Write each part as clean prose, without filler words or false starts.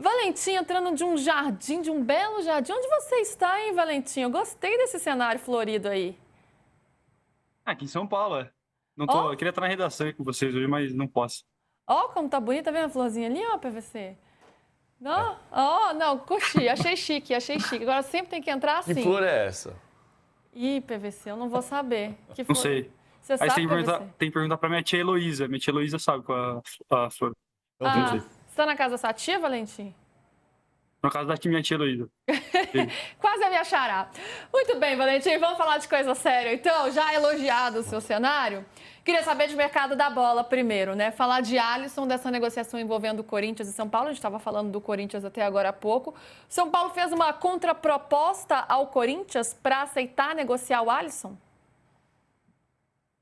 Valentim entrando de um jardim, de um belo jardim. Onde você está, hein, Valentim? Eu gostei desse cenário florido aí. Aqui em São Paulo, é. Não tô, Ó, eu queria estar na redação aí com vocês hoje, mas não posso. ó como tá bonita, tá vendo a florzinha ali, ó, PVC? Não, ó, não, curti, achei chique, achei chique. Agora sempre tem que entrar Que assim. flor é essa? Ih, PVC, eu não vou saber. Que Não flor... sei. Você Aí você sabe, PVC? tem que perguntar pra minha tia Heloísa. Minha tia Heloísa sabe qual é a flor. Não Não Ah, sei. vi. você tá na casa da sua tia, Valentim? No caso da minha tia Heloísa. Sim. Quase a minha xará. Muito bem, Valentim, vamos falar de coisa séria. Então, já elogiado o seu cenário, queria saber de mercado da bola primeiro, né? Falar de Alisson, dessa negociação envolvendo o Corinthians e São Paulo. A gente estava falando do Corinthians até agora há pouco. São Paulo fez uma contraproposta ao Corinthians para aceitar negociar o Alisson?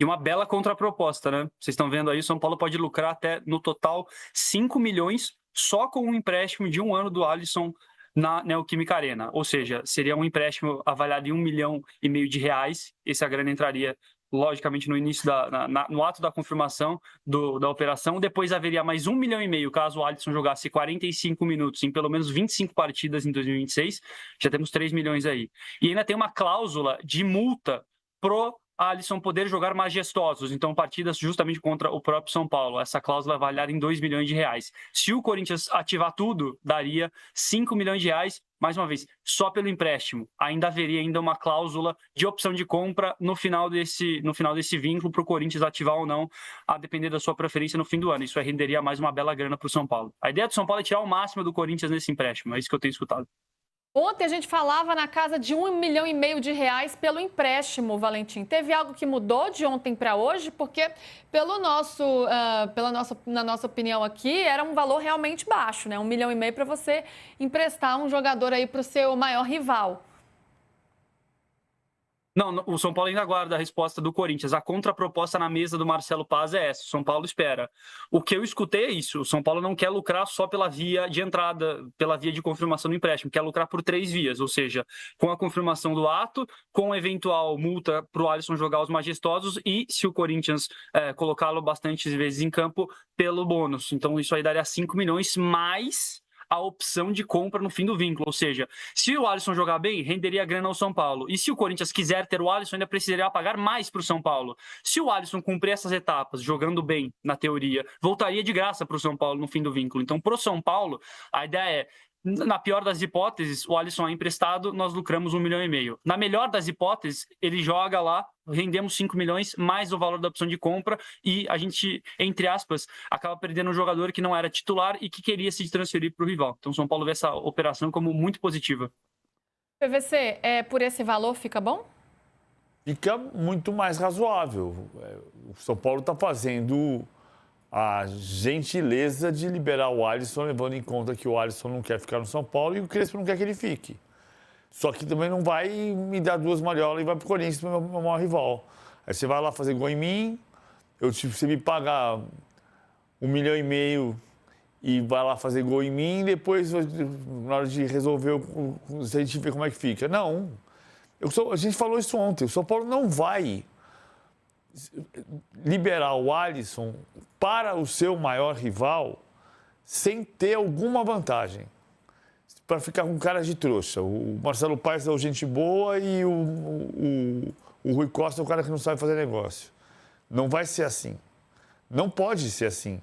E uma bela contraproposta, né? Vocês estão vendo aí, o São Paulo pode lucrar até, no total, 5 milhões só com um empréstimo de 1 ano do Alisson na Neoquímica Arena. Ou seja, seria um empréstimo avaliado em 1,5 milhão de reais. Essa grana entraria, logicamente, no início, no ato da confirmação da operação. Depois haveria mais 1,5 milhão caso o Alisson jogasse 45 minutos em pelo menos 25 partidas em 2026. Já temos 3 milhões aí. E ainda tem uma cláusula de multa pro Alisson poder jogar majestosos, então partidas justamente contra o próprio São Paulo. Essa cláusula é avaliada em 2 milhões de reais. Se o Corinthians ativar tudo, daria 5 milhões de reais, mais uma vez, só pelo empréstimo. Ainda haveria uma cláusula de opção de compra no final desse vínculo para o Corinthians ativar ou não, a depender da sua preferência no fim do ano. Isso renderia mais uma bela grana para o São Paulo. A ideia do São Paulo é tirar o máximo do Corinthians nesse empréstimo, é isso que eu tenho escutado. Ontem a gente falava na casa de 1,5 milhão de reais pelo empréstimo, Valentim. Teve algo que mudou de ontem para hoje? Porque, na nossa opinião aqui, era um valor realmente baixo, né? 1,5 milhão para você emprestar um jogador aí para o seu maior rival. Não, o São Paulo ainda aguarda a resposta do Corinthians. A contraproposta na mesa do Marcelo Paz é essa. O São Paulo espera. O que eu escutei é isso. O São Paulo não quer lucrar só pela via de entrada, pela via de confirmação do empréstimo. Quer lucrar por 3 vias, ou seja, com a confirmação do ato, com eventual multa para o Alisson jogar os majestosos e, se o Corinthians colocá-lo bastantes vezes em campo, pelo bônus. Então, isso aí daria 5 milhões mais a opção de compra no fim do vínculo, ou seja, se o Alisson jogar bem, renderia grana ao São Paulo, e se o Corinthians quiser ter o Alisson, ainda precisaria pagar mais para o São Paulo. Se o Alisson cumprir essas etapas, jogando bem, na teoria, voltaria de graça para o São Paulo no fim do vínculo. Então, para o São Paulo, a ideia é, na pior das hipóteses, o Alisson é emprestado, nós lucramos 1,5 milhão. Na melhor das hipóteses, ele joga lá, rendemos 5 milhões, mais o valor da opção de compra, e a gente, entre aspas, acaba perdendo um jogador que não era titular e que queria se transferir para o rival. Então, o São Paulo vê essa operação como muito positiva. PVC, por esse valor fica bom? Fica muito mais razoável. O São Paulo está fazendo a gentileza de liberar o Alisson, levando em conta que o Alisson não quer ficar no São Paulo e o Crespo não quer que ele fique. Só que também não vai me dar 2 malholas e vai pro Corinthians, meu maior rival. Aí você vai lá fazer gol em mim, você me pagar 1,5 milhão e vai lá fazer gol em mim, e depois, na hora de resolver, a gente vê como é que fica. Não. A gente falou isso ontem. O São Paulo não vai liberar o Alisson para o seu maior rival sem ter alguma vantagem. Para ficar com cara de trouxa. O Marcelo Paes é o gente boa e o Rui Costa é o cara que não sabe fazer negócio. Não vai ser assim. Não pode ser assim.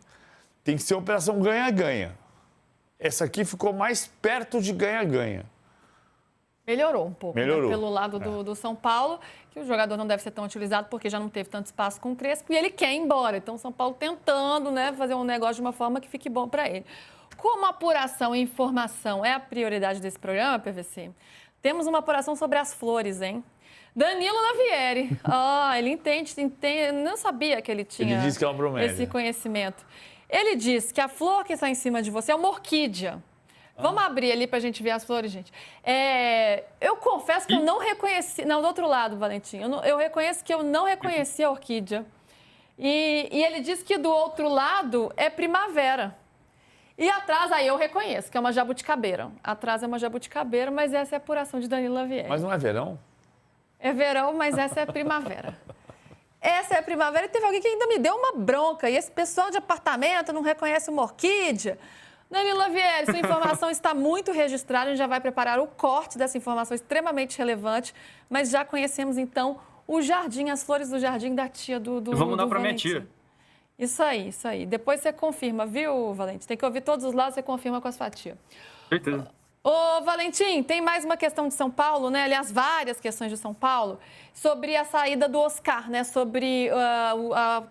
Tem que ser operação ganha-ganha. Essa aqui ficou mais perto de ganha-ganha. Melhorou um pouco, Melhorou. Né? Pelo lado do São Paulo, que o jogador não deve ser tão utilizado porque já não teve tanto espaço com o Crespo e ele quer ir embora. Então, o São Paulo tentando, né, fazer um negócio de uma forma que fique bom para ele. Como apuração e informação é a prioridade desse programa, PVC, temos uma apuração sobre as flores, hein? Danilo Lavieri. Ele entende, não sabia que ele tinha Ele disse que é uma bromélia. Esse conhecimento. Ele diz que a flor que está em cima de você é uma orquídea. Vamos abrir ali para a gente ver as flores, gente. Eu confesso que eu não reconheci... Não, do outro lado, Valentim. Eu reconheço que eu não reconheci a orquídea. E ele diz que do outro lado é primavera. E atrás, aí eu reconheço que é uma jabuticabeira. Atrás é uma jabuticabeira, mas essa é a apuração de Danilo Lavieri. Mas não é verão? É verão, mas essa é primavera. Essa é a primavera e teve alguém que ainda me deu uma bronca. E esse pessoal de apartamento não reconhece uma orquídea. Danilo Lavieri, sua informação está muito registrada, a gente já vai preparar o corte dessa informação extremamente relevante, mas já conhecemos, então, o jardim, as flores do jardim da tia do Vamos dar do para minha Valentim. tia. Isso aí, isso aí. Depois você confirma, viu, Valentim? Tem que ouvir todos os lados, você confirma com a sua tia. Certeza. Ô, Valentim, tem mais uma questão de São Paulo, né? Aliás, várias questões de São Paulo, sobre a saída do Oscar, né? Sobre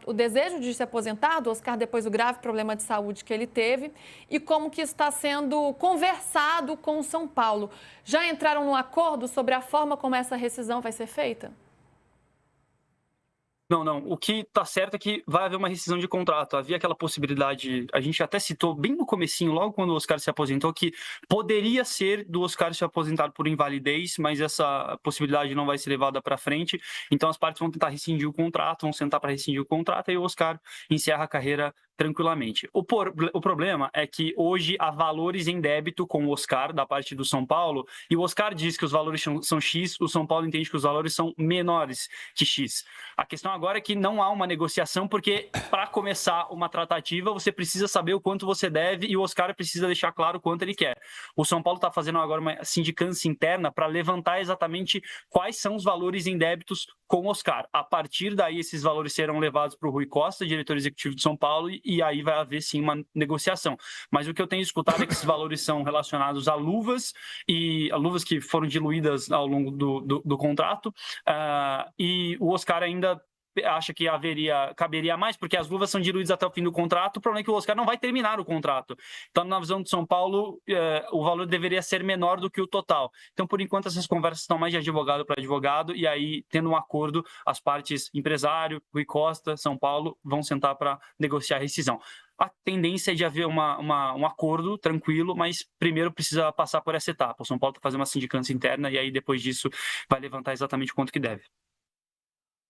o desejo de se aposentar do Oscar depois do grave problema de saúde que ele teve e como que está sendo conversado com o São Paulo. Já entraram num acordo sobre a forma como essa rescisão vai ser feita? Não. O que está certo é que vai haver uma rescisão de contrato. Havia aquela possibilidade, a gente até citou bem no comecinho, logo quando o Oscar se aposentou, que poderia ser do Oscar se aposentar por invalidez, mas essa possibilidade não vai ser levada para frente. Então as partes vão tentar rescindir o contrato, vão sentar para rescindir o contrato e o Oscar encerra a carreira tranquilamente. O problema é que hoje há valores em débito com o Oscar da parte do São Paulo e o Oscar diz que os valores são X, o São Paulo entende que os valores são menores que X. A questão agora é que não há uma negociação porque para começar uma tratativa você precisa saber o quanto você deve e o Oscar precisa deixar claro o quanto ele quer. O São Paulo está fazendo agora uma sindicância interna para levantar exatamente quais são os valores em débitos com o Oscar. A partir daí esses valores serão levados para o Rui Costa, diretor executivo de São Paulo, e aí vai haver sim uma negociação. Mas o que eu tenho escutado é que esses valores são relacionados a luvas e a luvas que foram diluídas ao longo do contrato, e o Oscar ainda acha que caberia mais, porque as luvas são diluídas até o fim do contrato. O problema é que o Oscar não vai terminar o contrato. Então, na visão de São Paulo, o valor deveria ser menor do que o total. Então, por enquanto, essas conversas estão mais de advogado para advogado, e aí, tendo um acordo, as partes empresário, Rui Costa, São Paulo, vão sentar para negociar a rescisão. A tendência é de haver um acordo tranquilo, mas primeiro precisa passar por essa etapa. O São Paulo está fazendo uma sindicância interna e aí, depois disso, vai levantar exatamente quanto que deve.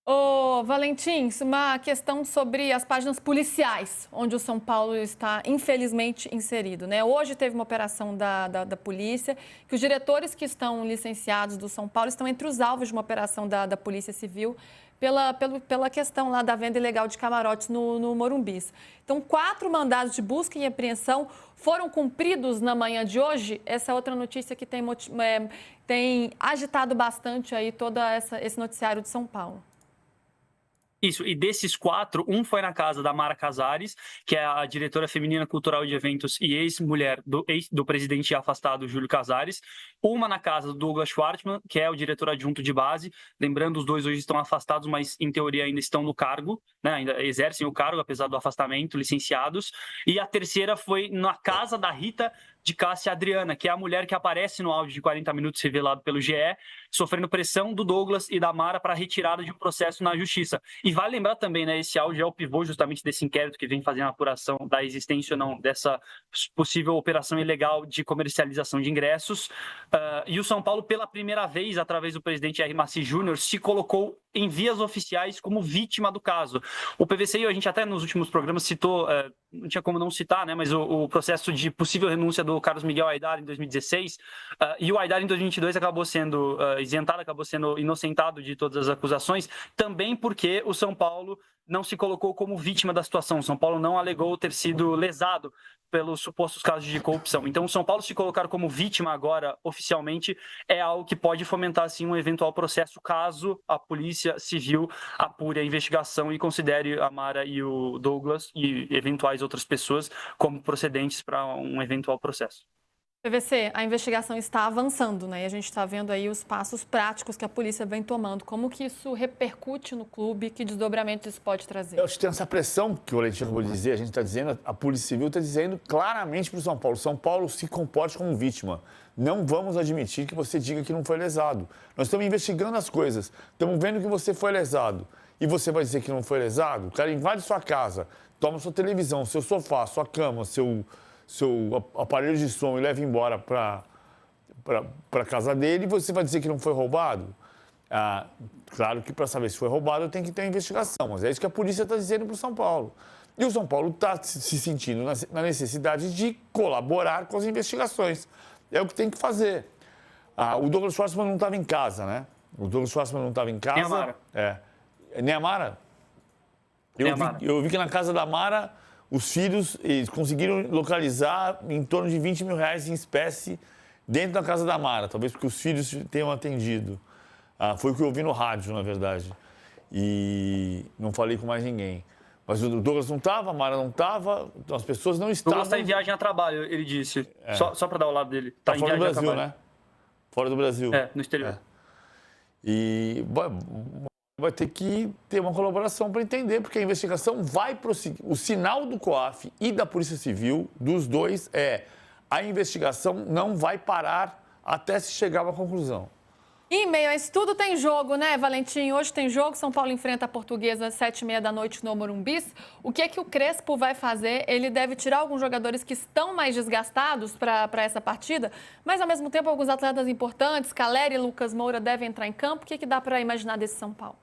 Ô, Valentim, uma questão sobre as páginas policiais, onde o São Paulo está, infelizmente, inserido, né? Hoje teve uma operação da polícia, que os diretores que estão licenciados do São Paulo estão entre os alvos de uma operação da Polícia Civil pela questão lá da venda ilegal de camarotes no Morumbis. Então, 4 mandados de busca e apreensão foram cumpridos na manhã de hoje. Essa é outra notícia que tem agitado bastante aí todo esse noticiário de São Paulo. Isso, e desses 4, um foi na casa da Mara Casares, que é a diretora feminina cultural de eventos e ex-mulher do presidente afastado Júlio Casares. Uma na casa do Douglas Schwartzman, que é o diretor adjunto de base. Lembrando, os dois hoje estão afastados, mas em teoria ainda estão no cargo, né? Ainda exercem o cargo, apesar do afastamento, licenciados. E a terceira foi na casa da Rita de Cássia Adriana, que é a mulher que aparece no áudio de 40 minutos revelado pelo GE, sofrendo pressão do Douglas e da Mara para a retirada de um processo na justiça. E vale lembrar também, né, esse áudio é o pivô justamente desse inquérito que vem fazendo a apuração da existência ou não dessa possível operação ilegal de comercialização de ingressos. E o São Paulo, pela primeira vez, através do presidente R. Maci Júnior, se colocou em vias oficiais como vítima do caso. O PVCI, a gente até nos últimos programas citou, não tinha como não citar, né, mas o processo de possível renúncia do Carlos Miguel Aidar em 2016, e o Aidar em 2022 acabou sendo isentado, acabou sendo inocentado de todas as acusações, também porque o São Paulo não se colocou como vítima da situação. O São Paulo não alegou ter sido lesado pelos supostos casos de corrupção. Então, o São Paulo se colocar como vítima agora, oficialmente, é algo que pode fomentar, sim, um eventual processo caso a Polícia Civil apure a investigação e considere a Mara e o Douglas e eventuais outras pessoas como procedentes para um eventual processo. PVC, a investigação está avançando, né? E a gente está vendo aí os passos práticos que a polícia vem tomando. Como que isso repercute no clube? Que desdobramento isso pode trazer? Eu acho que tem essa pressão que o Valentim acabou de dizer. A gente está dizendo, a Polícia Civil está dizendo claramente para o São Paulo: São Paulo, se comporte como vítima. Não vamos admitir que você diga que não foi lesado. Nós estamos investigando as coisas. Estamos vendo que você foi lesado. E você vai dizer que não foi lesado? O cara invade sua casa, toma sua televisão, seu sofá, sua cama, seu aparelho de som e leva embora para a casa dele, e você vai dizer que não foi roubado? Claro que para saber se foi roubado tem que ter uma investigação, mas é isso que a polícia está dizendo para o São Paulo. E o São Paulo está se sentindo na necessidade de colaborar com as investigações. É o que tem que fazer. O Douglas Schwartzman não estava em casa, né? O Douglas Schwartzman não estava em casa. Nem a Mara. Nem a Mara? Eu vi que na casa da Mara os filhos, eles conseguiram localizar em torno de R$20 mil em espécie dentro da casa da Mara, talvez porque os filhos tenham atendido. Foi o que eu ouvi no rádio, na verdade. E não falei com mais ninguém. Mas o Douglas não estava, a Mara não estava, as pessoas não estavam... Douglas está em viagem a trabalho, ele disse. Só para dar o lado dele. Está em fora do viagem a Brasil, trabalho. né? Fora do Brasil. No exterior. E vai ter que ter uma colaboração para entender, porque a investigação vai prosseguir. O sinal do COAF e da Polícia Civil, dos dois, a investigação não vai parar até se chegar a uma conclusão. E em meio a isso tudo tem jogo, né, Valentim? Hoje tem jogo, São Paulo enfrenta a Portuguesa às 7h30 da noite no Morumbis. O que é que o Crespo vai fazer? Ele deve tirar alguns jogadores que estão mais desgastados para essa partida, mas ao mesmo tempo alguns atletas importantes, Caleri e Lucas Moura, devem entrar em campo. O que é que dá para imaginar desse São Paulo?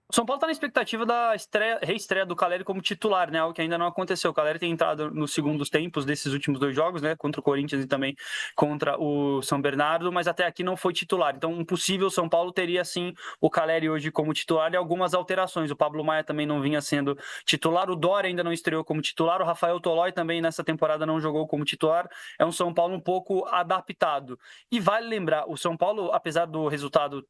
O São Paulo está na expectativa da reestreia do Caleri como titular, né? Algo que ainda não aconteceu. O Caleri tem entrado nos segundos tempos desses últimos 2 jogos, né? Contra o Corinthians e também contra o São Bernardo, mas até aqui não foi titular. Então, um possível São Paulo teria, sim, o Caleri hoje como titular e algumas alterações. O Pablo Maia também não vinha sendo titular, o Dória ainda não estreou como titular, o Rafael Tolói também nessa temporada não jogou como titular. É um São Paulo um pouco adaptado. E vale lembrar, o São Paulo, apesar do resultado...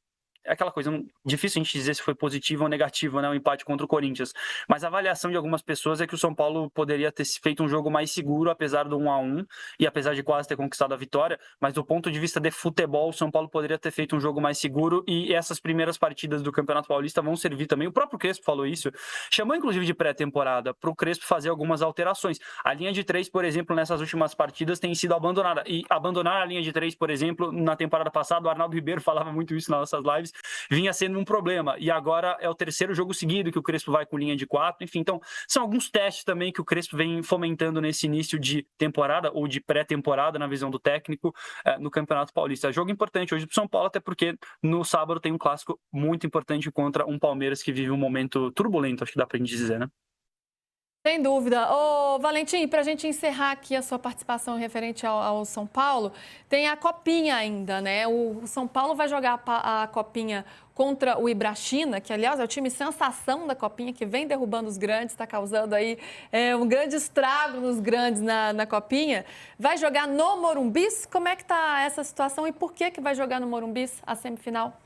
É aquela coisa, difícil a gente dizer se foi positivo ou negativo, né, o empate contra o Corinthians. Mas a avaliação de algumas pessoas é que o São Paulo poderia ter feito um jogo mais seguro, apesar do 1-1, e apesar de quase ter conquistado a vitória. Mas do ponto de vista de futebol, o São Paulo poderia ter feito um jogo mais seguro, e essas primeiras partidas do Campeonato Paulista vão servir também. O próprio Crespo falou isso, chamou inclusive de pré-temporada, para o Crespo fazer algumas alterações. A linha de 3, por exemplo, nessas últimas partidas tem sido abandonada. E abandonar a linha de 3, por exemplo, na temporada passada, o Arnaldo Ribeiro falava muito isso nas nossas lives, vinha sendo um problema, e agora é o 3º jogo seguido que o Crespo vai com linha de 4, enfim, então são alguns testes também que o Crespo vem fomentando nesse início de temporada, ou de pré-temporada, na visão do técnico, no Campeonato Paulista. Jogo importante hoje para o São Paulo, até porque no sábado tem um clássico muito importante contra um Palmeiras que vive um momento turbulento, acho que dá pra gente dizer, né? Sem dúvida. Ô, Valentim, para a gente encerrar aqui a sua participação referente ao São Paulo, tem a Copinha ainda, né? O São Paulo vai jogar a Copinha contra o Ibrachina, que, aliás, é o time sensação da Copinha, que vem derrubando os grandes, está causando aí um grande estrago nos grandes na Copinha. Vai jogar no Morumbis? Como é que está essa situação e por que vai jogar no Morumbis a semifinal?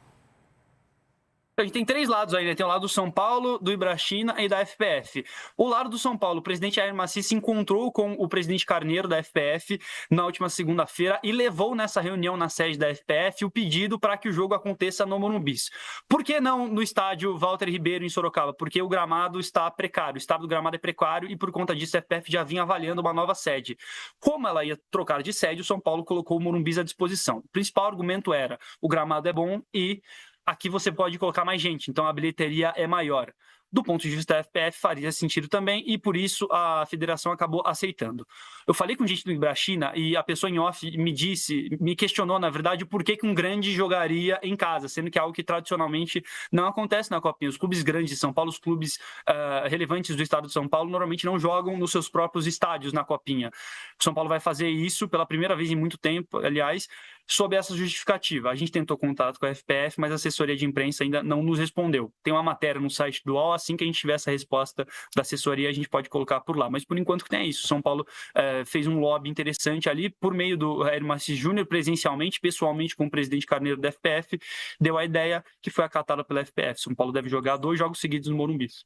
A gente tem 3 lados aí, né? Tem o lado do São Paulo, do Ibrachina e da FPF. O lado do São Paulo, o presidente Jair Massi se encontrou com o presidente Carneiro da FPF na última segunda-feira e levou nessa reunião na sede da FPF o pedido para que o jogo aconteça no Morumbis. Por que não no estádio Walter Ribeiro, em Sorocaba? Porque o gramado está precário, o estado do gramado é precário e por conta disso a FPF já vinha avaliando uma nova sede. Como ela ia trocar de sede, o São Paulo colocou o Morumbis à disposição. O principal argumento era: o gramado é bom e aqui você pode colocar mais gente, então a bilheteria é maior. Do ponto de vista da FPF, faria sentido também, e por isso a federação acabou aceitando. Eu falei com gente do Ibrachina e a pessoa em off me questionou, na verdade, por que um grande jogaria em casa, sendo que é algo que tradicionalmente não acontece na Copinha. Os clubes grandes de São Paulo, os clubes relevantes do estado de São Paulo, normalmente não jogam nos seus próprios estádios na Copinha. O São Paulo vai fazer isso pela primeira vez em muito tempo, aliás, sob essa justificativa. A gente tentou contato com a FPF, mas a assessoria de imprensa ainda não nos respondeu. Tem uma matéria no site do UOL, assim que a gente tiver essa resposta da assessoria, a gente pode colocar por lá. Mas por enquanto que tem isso. São Paulo fez um lobby interessante ali, por meio do Jair Massi Júnior, presencialmente, pessoalmente com o presidente Carneiro da FPF, deu a ideia que foi acatada pela FPF. São Paulo deve jogar 2 jogos seguidos no Morumbis.